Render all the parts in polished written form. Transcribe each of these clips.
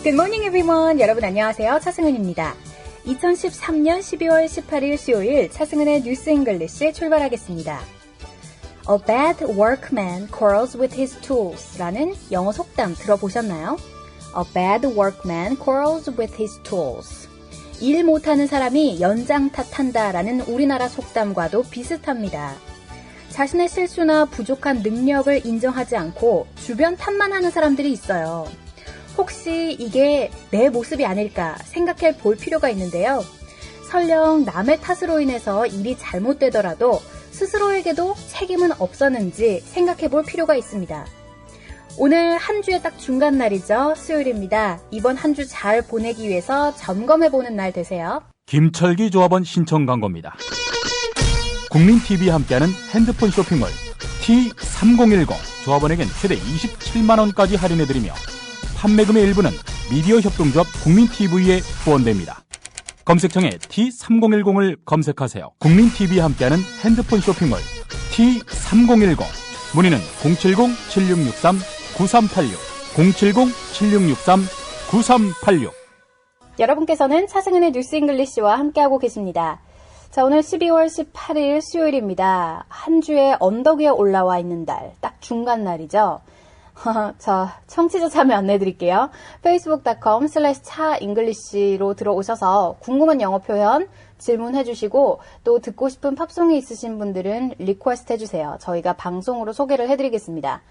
Good morning everyone. 여러분 안녕하세요. 차승은입니다. 2013년 12월 18일 수요일 차승은의 뉴스 잉글리시 출발하겠습니다. A bad workman quarrels with his tools 라는 영어 속담 들어보셨나요? A bad workman quarrels with his tools. 일 못하는 사람이 연장 탓한다 라는 우리나라 속담과도 비슷합니다. 자신의 실수나 부족한 능력을 인정하지 않고 주변 탓만 하는 사람들이 있어요. 혹시 이게 내 모습이 아닐까 생각해 볼 필요가 있는데요. 설령 남의 탓으로 인해서 일이 잘못되더라도 스스로에게도 책임은 없었는지 생각해 볼 필요가 있습니다. 오늘 한 주의 딱 중간 날이죠. 수요일입니다. 이번 한 주 잘 보내기 위해서 점검해보는 날 되세요. 김철기 조합원 신청 광고입니다. 국민TV와 함께하는 핸드폰 쇼핑몰 T3010 조합원에겐 최대 27만원까지 할인해드리며 판매금의 일부는 미디어 협동조합 국민TV에 후원됩니다. 검색창에 T3010을 검색하세요. 국민TV와 함께하는 핸드폰 쇼핑몰 T3010 문의는 070-7663-9386 070-7663-9386 여러분께서는 차승은의 뉴스 잉글리시와 함께하고 계십니다. 자, 오늘 12월 18일 수요일입니다. 한 주의 언덕 위에 올라와 있는 날, 딱 중간 날이죠. 자, 청취자 참여 안내해드릴게요. facebook.com/차잉글리시로 들어오셔서 궁금한 영어 표현 질문해주시고 또 듣고 싶은 팝송이 있으신 분들은 리퀘스트 해주세요. 저희가 방송으로 소개를 해드리겠습니다.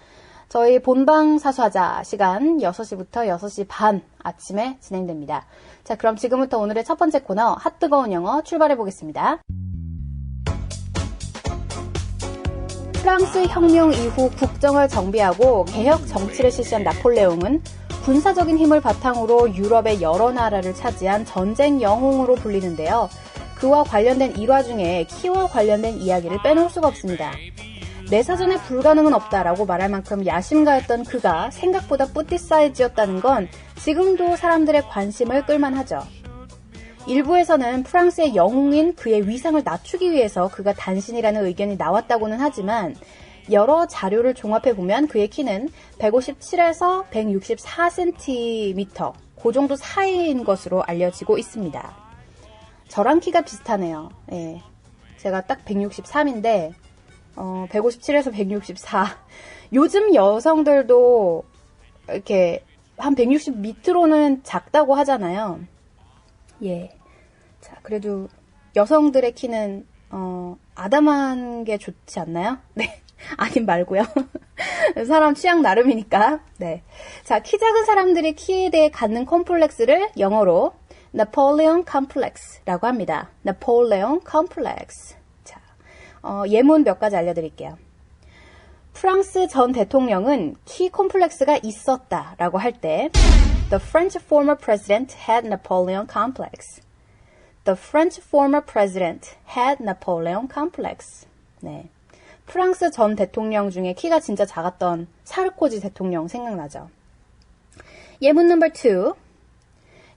저희 본방 사수하자 시간 6시부터 6시 반 아침에 진행됩니다. 자, 그럼 지금부터 오늘의 첫 번째 코너 핫뜨거운 영어 출발해보겠습니다. 프랑스 혁명 이후 국정을 정비하고 개혁 정치를 실시한 나폴레옹은 군사적인 힘을 바탕으로 유럽의 여러 나라를 차지한 전쟁 영웅으로 불리는데요. 그와 관련된 일화 중에 키와 관련된 이야기를 빼놓을 수가 없습니다. 내 사전에 불가능은 없다라고 말할 만큼 야심가였던 그가 생각보다 뿌띠 사이즈였다는 건 지금도 사람들의 관심을 끌만하죠. 일부에서는 프랑스의 영웅인 그의 위상을 낮추기 위해서 그가 단신이라는 의견이 나왔다고는 하지만 여러 자료를 종합해보면 그의 키는 157에서 164cm, 그 정도 사이인 것으로 알려지고 있습니다. 저랑 키가 비슷하네요. 예. 제가 딱 163인데 157에서 164. 요즘 여성들도 이렇게 한 160 밑으로는 작다고 하잖아요. 예. 자, 그래도 여성들의 키는 아담한 게 좋지 않나요? 네. 아님 말고요. 사람 취향 나름이니까. 네. 자, 키 작은 사람들이 키에 대해 갖는 컴플렉스를 영어로 Napoleon Complex라고 합니다. Napoleon Complex. 자, 예문 몇 가지 알려드릴게요. 프랑스 전 대통령은 키 컴플렉스가 있었다라고 할 때 The French former president had Napoleon complex. The French former president had Napoleon complex. 네. 프랑스 전 대통령 중에 키가 진짜 작았던 사르코지 대통령 생각나죠. 예문 넘버 2.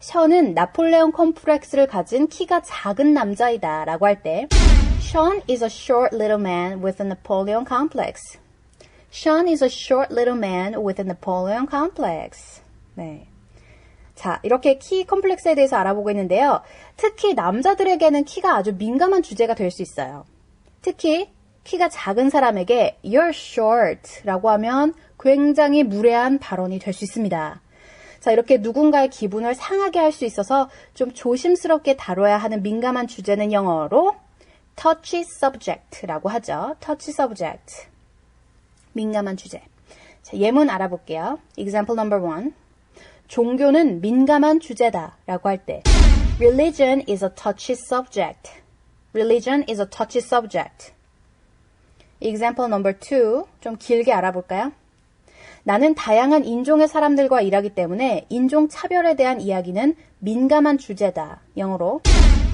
션은 나폴레옹 컴플렉스를 가진 키가 작은 남자이다 라고 할 때 Sean is a short little man with a Napoleon complex. Sean is a short little man with a Napoleon complex. 네. 자, 이렇게 키 컴플렉스에 대해서 알아보고 있는데요. 특히 남자들에게는 키가 아주 민감한 주제가 될 수 있어요. 특히 키가 작은 사람에게 You're short 라고 하면 굉장히 무례한 발언이 될 수 있습니다. 자, 이렇게 누군가의 기분을 상하게 할 수 있어서 좀 조심스럽게 다뤄야 하는 민감한 주제는 영어로 touchy subject라고 하죠. touchy subject. 민감한 주제. 자, 예문 알아볼게요. Example number 1. 종교는 민감한 주제다 라고 할 때 Religion is a touchy subject. Religion is a touchy subject. Example number 2. 좀 길게 알아볼까요? 나는 다양한 인종의 사람들과 일하기 때문에 인종 차별에 대한 이야기는 민감한 주제다. 영어로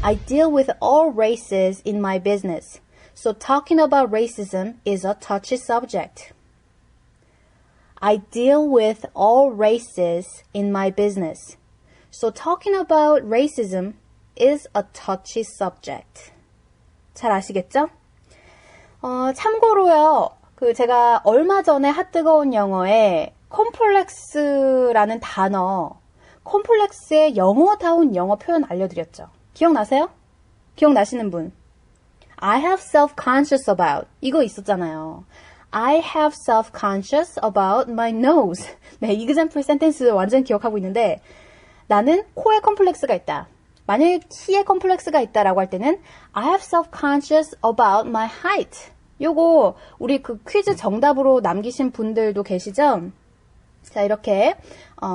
I deal with all races in my business. So talking about racism is a touchy subject. I deal with all races in my business. So talking about racism is a touchy subject. 잘 아시겠죠? 참고로요. 제가 얼마 전에 핫뜨거운 영어에 컴플렉스라는 단어, 콤플렉스의 영어다운 영어 표현 알려드렸죠. 기억나세요? 기억나시는 분? I have self-conscious about 이거 있었잖아요. I have self-conscious about my nose. 네, example 센텐스 완전 기억하고 있는데 나는 코에 컴플렉스가 있다. 만약에 키에 컴플렉스가 있다라고 할 때는 I have self-conscious about my height. 요거 우리 그 퀴즈 정답으로 남기신 분들도 계시죠? 자, 이렇게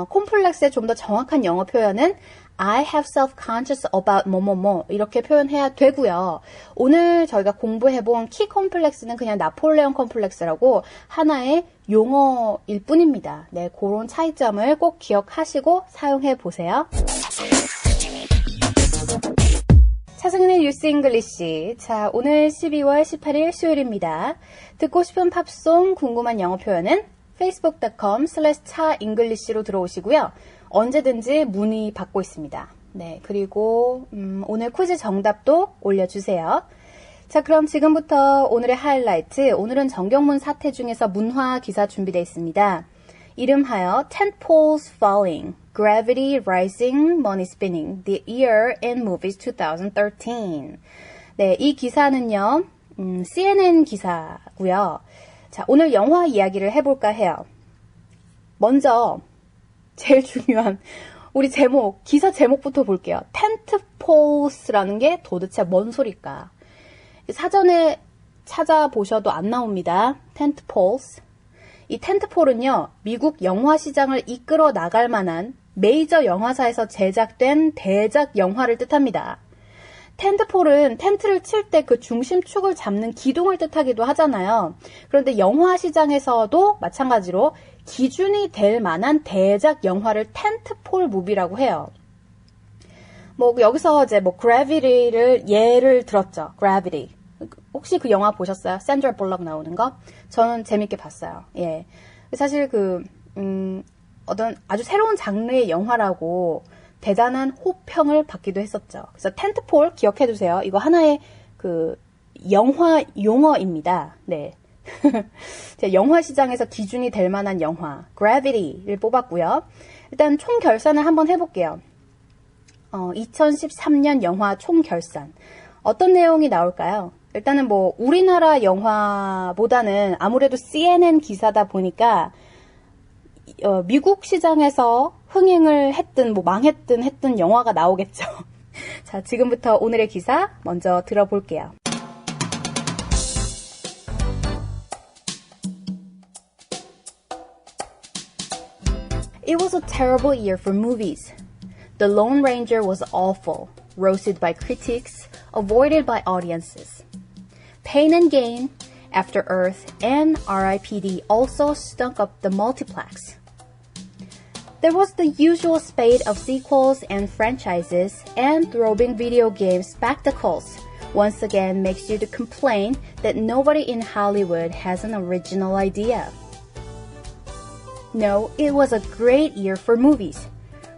콤플렉스의 좀 더 정확한 영어 표현은 I have self-conscious about 뭐뭐뭐 이렇게 표현해야 되고요. 오늘 저희가 공부해본 키 콤플렉스는 그냥 나폴레옹 콤플렉스라고 하나의 용어일 뿐입니다. 네, 그런 차이점을 꼭 기억하시고 사용해 보세요. 차승리 뉴스 잉글리시. 자, 오늘 12월 18일 수요일입니다. 듣고 싶은 팝송, 궁금한 영어 표현은 facebook.com/차잉글리시로 들어오시고요. 언제든지 문의 받고 있습니다. 네, 그리고 오늘 퀴즈 정답도 올려주세요. 자, 그럼 지금부터 오늘의 하이라이트, 오늘은 정경문 사태 중에서 문화 기사 준비되어 있습니다. 이름하여 Tentpoles Falling, Gravity Rising, Money Spinning, The Year in Movies 2013. 네, 이 기사는요, CNN 기사고요. 자, 오늘 영화 이야기를 해볼까 해요. 먼저 제일 중요한 우리 제목, 기사 제목부터 볼게요. 텐트폴스라는 게 도대체 뭔 소리일까? 사전에 찾아보셔도 안 나옵니다. 텐트폴스. 이 텐트폴은요, 미국 영화 시장을 이끌어 나갈 만한 메이저 영화사에서 제작된 대작 영화를 뜻합니다. 텐트폴은 텐트를 칠 때 그 중심축을 잡는 기둥을 뜻하기도 하잖아요. 그런데 영화 시장에서도 마찬가지로 기준이 될 만한 대작 영화를 텐트폴 무비라고 해요. 뭐 여기서 이제 뭐 Gravity를 예를 들었죠. Gravity. 혹시 그 영화 보셨어요? 샌드라 볼락 나오는 거? 저는 재밌게 봤어요. 예. 사실 어떤 아주 새로운 장르의 영화라고 대단한 호평을 받기도 했었죠. 그래서 텐트폴 기억해두세요. 이거 하나의 그 영화 용어입니다. 네. 영화 시장에서 기준이 될 만한 영화 Gravity를 뽑았고요. 일단 총 결산을 한번 해볼게요. 2013년 영화 총 결산 어떤 내용이 나올까요? 일단은 뭐 우리나라 영화보다는 아무래도 CNN 기사다 보니까 미국 시장에서 흥행을 했든 뭐 망했든 했든 영화가 나오겠죠. 자, 지금부터 오늘의 기사 먼저 들어볼게요. It was a terrible year for movies. The Lone Ranger was awful, roasted by critics, avoided by audiences. Pain and Gain, After Earth, and R.I.P.D. also stunk up the multiplex. There was the usual spate of sequels and franchises, and throbbing video game spectacles once again makes you to complain that nobody in Hollywood has an original idea. No, it was a great year for movies.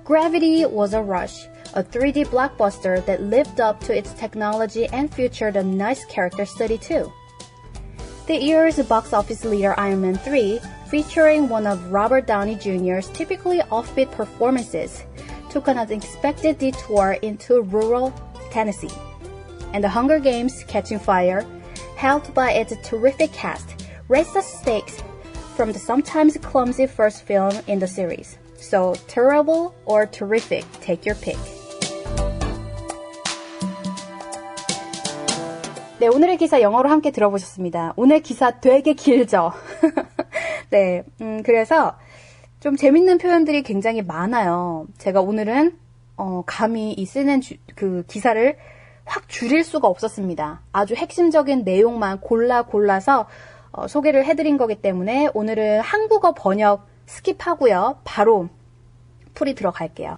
Gravity was a rush, a 3D blockbuster that lived up to its technology and featured a nice character study too. The year's box office leader Iron Man 3, featuring one of Robert Downey Jr.'s typically offbeat performances, took an unexpected detour into rural Tennessee. And The Hunger Games: Catching Fire, helped by its terrific cast, raised the stakes from the sometimes clumsy first film in the series. So, terrible or terrific, take your pick. 네, 오늘의 기사 영어로 함께 들어보셨습니다. 오늘 기사 되게 길죠? 네, 그래서 좀 재밌는 표현들이 굉장히 많아요. 제가 오늘은 감히 이 쓰는 그 기사를 확 줄일 수가 없었습니다. 아주 핵심적인 내용만 골라서 소개를 해드린 거기 때문에 오늘은 한국어 번역 스킵하고요. 바로 풀이 들어갈게요.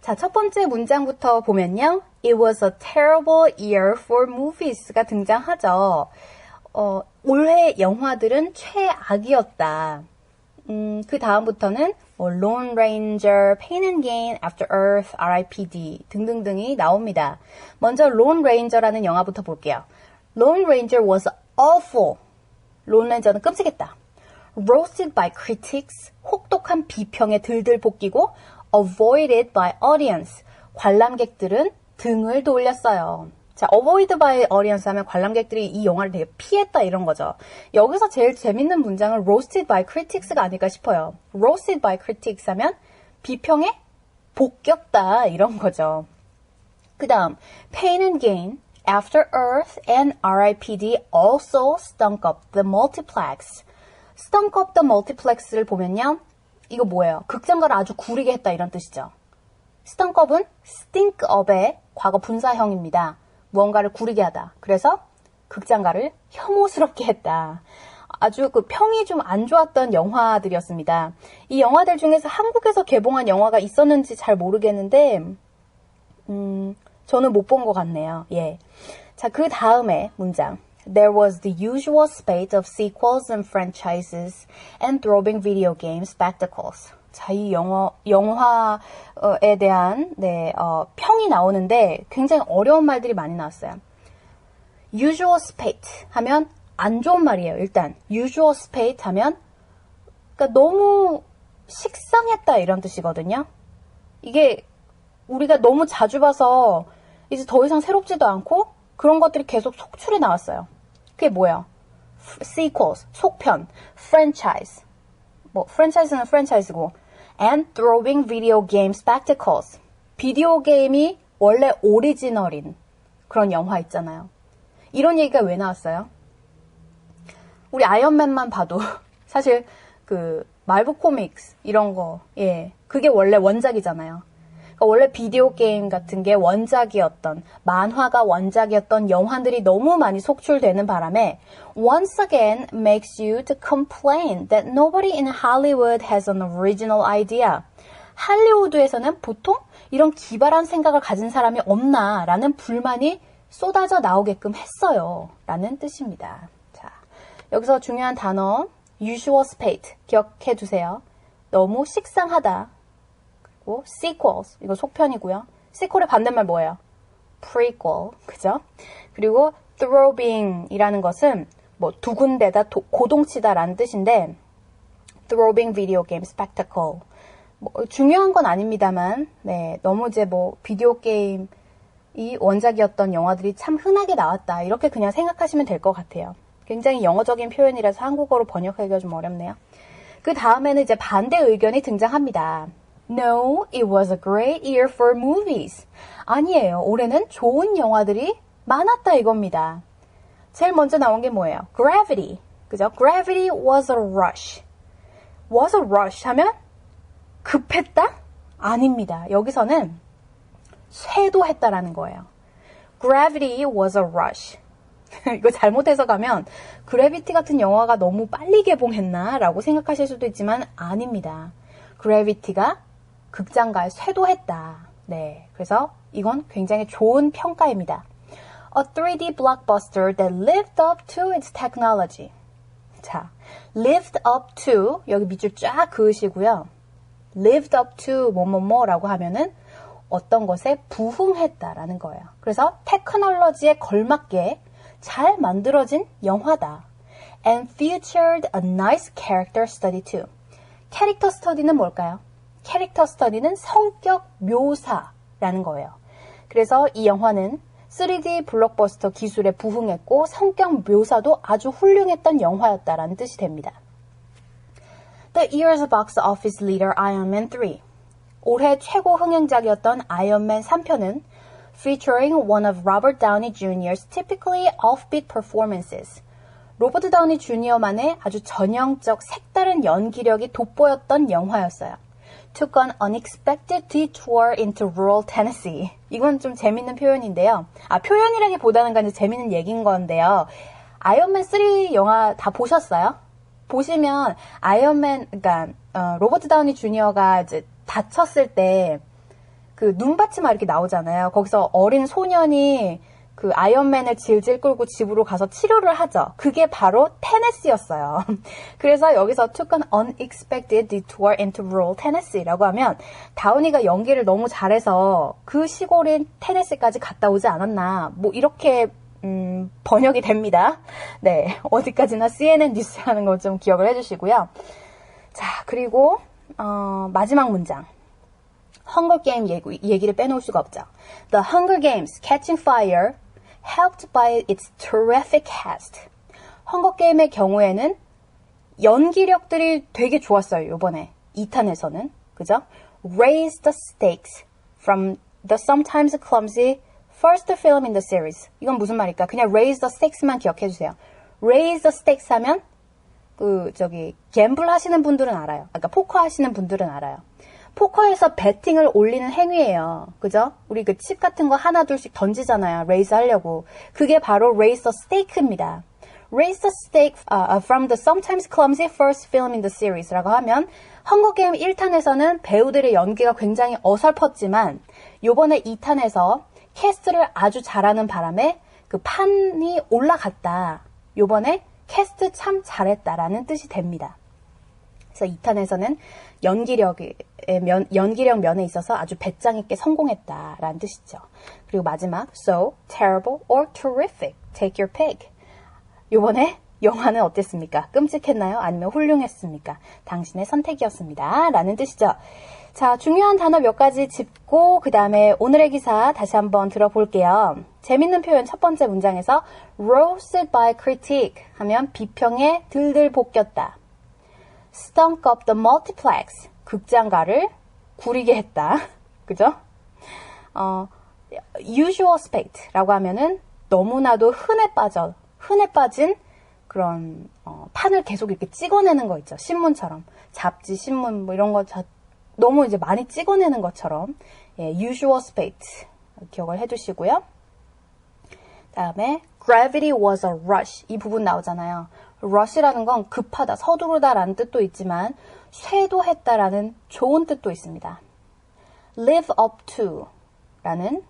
자, 첫 번째 문장부터 보면요. It was a terrible year for movies가 등장하죠. 올해 영화들은 최악이었다. 그 다음부터는 Lone Ranger, Pain and Gain, After Earth, R.I.P.D. 등등등이 나옵니다. 먼저 Lone Ranger라는 영화부터 볼게요. Lone Ranger was awful. Lone Ranger는 끔찍했다. Roasted by critics, 혹독한 비평에 들들 볶이고 avoided by audience. 관람객들은 등을 돌렸어요. 자, avoided by audience 하면 관람객들이 이 영화를 되게 피했다 이런 거죠. 여기서 제일 재밌는 문장은 roasted by critics가 아닐까 싶어요. roasted by critics 하면 비평에 볶였다 이런 거죠. 그 다음, Pain and Gain, After Earth and R.I.P.D. also stunk up the multiplex. stunk up the multiplex를 보면요. 이거 뭐예요? 극장가를 아주 구리게 했다 이런 뜻이죠. stunk up은 stink up의 과거 분사형입니다. 무언가를 구리게 하다. 그래서 극장가를 혐오스럽게 했다. 아주 그 평이 좀 안 좋았던 영화들이었습니다. 이 영화들 중에서 한국에서 개봉한 영화가 있었는지 잘 모르겠는데 저는 못 본 것 같네요. 예. 자, 그 다음에 문장. There was the usual spate of sequels and franchises and throbbing video game spectacles. 자, 이 영화에 대한 평이 나오는데 굉장히 어려운 말들이 많이 나왔어요. usual spate 하면 안 좋은 말이에요. 일단 usual spate 하면 그러니까 너무 식상했다 이런 뜻이거든요. 이게 우리가 너무 자주 봐서 이제 더 이상 새롭지도 않고 그런 것들이 계속 속출해 나왔어요. 그게 뭐예요? sequels, 속편, franchise. 뭐 franchise는 franchise고 and throbbing video game spectacles. 비디오 게임이 원래 오리지널인 그런 영화 있잖아요. 이런 얘기가 왜 나왔어요? 우리 아이언맨만 봐도 사실 그 말브 코믹스 이런 거, 예, 그게 원래 원작이잖아요. 그러니까 원래 비디오 게임 같은 게 원작이었던, 만화가 원작이었던 영화들이 너무 많이 속출되는 바람에 once again makes you to complain that nobody in Hollywood has an original idea. 할리우드에서는 보통 이런 기발한 생각을 가진 사람이 없나라는 불만이 쏟아져 나오게끔 했어요. 라는 뜻입니다. 자, 여기서 중요한 단어 usual spate 기억해 두세요. 너무 식상하다. 그리고 sequels 이거 속편이고요. sequel의 반대말 뭐예요? prequel 그죠? 그리고 throbbing이라는 것은 뭐 두근대다, 고동치다라는 뜻인데 throbbing video game spectacle 뭐 중요한 건 아닙니다만 네, 너무 이제 뭐 비디오 게임 이 원작이었던 영화들이 참 흔하게 나왔다. 이렇게 그냥 생각하시면 될 것 같아요. 굉장히 영어적인 표현이라서 한국어로 번역하기가 좀 어렵네요. 그 다음에는 이제 반대 의견이 등장합니다. No, it was a great year for movies. 아니에요. 올해는 좋은 영화들이 많았다 이겁니다. 제일 먼저 나온 게 뭐예요? Gravity. 그죠? Gravity was a rush. Was a rush 하면 급했다? 아닙니다. 여기서는 쇄도했다라는 거예요. Gravity was a rush. 이거 잘못 해석하면 그래비티 같은 영화가 너무 빨리 개봉했나? 라고 생각하실 수도 있지만 아닙니다. Gravity가 극장가에 쇄도했다. 네, 그래서 이건 굉장히 좋은 평가입니다. A 3D blockbuster that lived up to its technology. 자, lived up to 여기 밑줄 쫙 그으시고요. lived up to 뭐뭐뭐라고 하면은 어떤 것에 부응했다라는 거예요. 그래서 테크놀로지에 걸맞게 잘 만들어진 영화다. And featured a nice character study too. 캐릭터 스터디는 뭘까요? 캐릭터 스터디는 성격 묘사라는 거예요. 그래서 이 영화는 3D 블록버스터 기술에 부응했고 성격 묘사도 아주 훌륭했던 영화였다라는 뜻이 됩니다. The year's box office leader Iron Man 3. 올해 최고 흥행작이었던 아이언맨 3편은 featuring one of Robert Downey Jr.'s typically offbeat performances. 로버트 다우니 주니어만의 아주 전형적 색다른 연기력이 돋보였던 영화였어요. Took an unexpected detour into rural Tennessee. 이건 좀 재밌는 표현인데요. 표현이라기보다는 그냥 재밌는 얘기인 건데요. 아이언맨 3 영화 다 보셨어요? 보시면 아이언맨, 그러니까 로버트 다우니 주니어가 이제 다쳤을 때 그 눈받치마 이렇게 나오잖아요. 거기서 어린 소년이 그 아이언맨을 질질 끌고 집으로 가서 치료를 하죠. 그게 바로 테네시였어요. 그래서 여기서 took an unexpected detour into rural Tennessee라고 하면 다우니가 연기를 너무 잘해서 그 시골인 테네시까지 갔다 오지 않았나 뭐 이렇게 번역이 됩니다. 네, 어디까지나 CNN 뉴스 하는 거 좀 기억을 해주시고요. 자, 그리고 마지막 문장. Hunger Game 얘기를 빼놓을 수가 없죠. The Hunger Games Catching Fire helped by its terrific cast. 헝거 게임의 경우에는 연기력들이 되게 좋았어요. 이번에 2탄에서는. 그죠? Raise the stakes from the sometimes clumsy first film in the series. 이건 무슨 말일까? 그냥 raise the stakes만 기억해 주세요. raise the stakes 하면 갬블 하시는 분들은 알아요. 그러니까 포커 하시는 분들은 알아요. 포커에서 배팅을 올리는 행위예요. 그죠? 우리 그 칩 같은 거 하나 둘씩 던지잖아요. 레이스 하려고. 그게 바로 raise the stake입니다. Raise the stake from the sometimes clumsy first film in the series 라고 하면 헝거게임 1탄에서는 배우들의 연기가 굉장히 어설펐지만 요번에 2탄에서 캐스트를 아주 잘하는 바람에 그 판이 올라갔다. 요번에 캐스트 참 잘했다라는 뜻이 됩니다. 그래서 2탄에서는 연기력 면에 있어서 아주 배짱 있게 성공했다라는 뜻이죠. 그리고 마지막 So, terrible or terrific. Take your pick. 요번에 영화는 어땠습니까? 끔찍했나요? 아니면 훌륭했습니까? 당신의 선택이었습니다. 라는 뜻이죠. 자, 중요한 단어 몇 가지 짚고 그 다음에 오늘의 기사 다시 한번 들어볼게요. 재밌는 표현 첫 번째 문장에서 roasted by critique 하면 비평에 들들 볶였다. stunk up the multiplex 극장가를 구리게 했다. 그죠? usual spect라고 하면은 너무나도 흔해 빠진 그런 판을 계속 이렇게 찍어내는 거 있죠. 신문처럼. 잡지, 신문 뭐 이런 거 너무 이제 많이 찍어내는 것처럼 usual spate 기억을 해두시고요. 다음에 gravity was a rush 이 부분 나오잖아요. rush라는 건 급하다, 서두르다라는 뜻도 있지만 쇄도했다라는 좋은 뜻도 있습니다. live up to 라는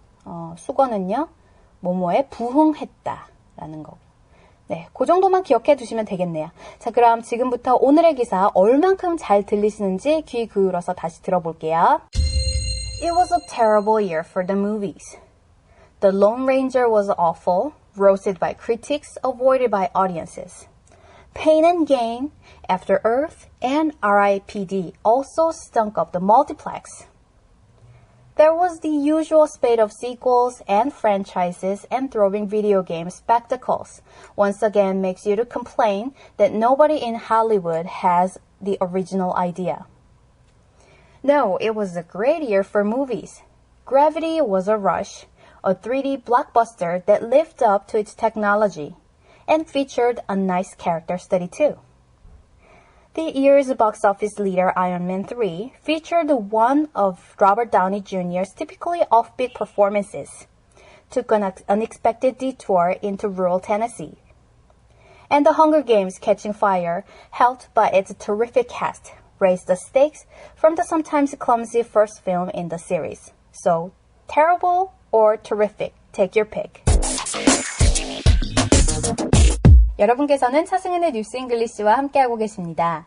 수거는요. 뭐뭐에 부응했다라는 거고. 네, 그 정도만 기억해 두시면 되겠네요. 자, 그럼 지금부터 오늘의 기사 얼만큼 잘 들리시는지 귀 기울여서 다시 들어볼게요. It was a terrible year for the movies. The Lone Ranger was awful, roasted by critics, avoided by audiences. Pain and Gain, After Earth, and R.I.P.D. also stunk up the multiplex. There was the usual spate of sequels and franchises and throwing video game spectacles. Once again makes you to complain that nobody in Hollywood has the original idea. No, it was a great year for movies. Gravity was a rush, a 3D blockbuster that lived up to its technology and featured a nice character study too. The year's box office leader Iron Man 3 featured one of Robert Downey Jr.'s typically offbeat performances, took an unexpected detour into rural Tennessee. And The Hunger Games Catching Fire, helped by its terrific cast, raised the stakes from the sometimes clumsy first film in the series. So, terrible or terrific, take your pick. 여러분께서는 차승은의 뉴스 잉글리시와 함께하고 계십니다.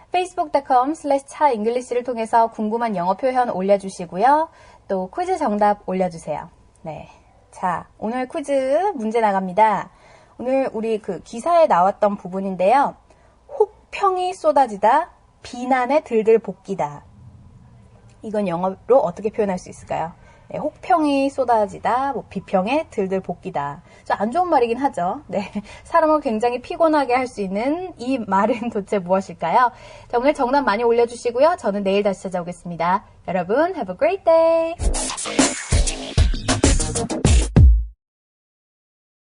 facebook.com/차잉글리시를 통해서 궁금한 영어 표현 올려주시고요. 또 퀴즈 정답 올려주세요. 네, 자, 오늘 퀴즈 문제 나갑니다. 오늘 우리 그 기사에 나왔던 부분인데요. 혹평이 쏟아지다, 비난에 들들 볶이다. 이건 영어로 어떻게 표현할 수 있을까요? 네, 혹평이 쏟아지다, 뭐 비평에 들들 볶이다. 좀 안 좋은 말이긴 하죠. 네, 사람을 굉장히 피곤하게 할 수 있는 이 말은 도대체 무엇일까요? 자, 오늘 정답 많이 올려주시고요. 저는 내일 다시 찾아오겠습니다. 여러분, have a great day!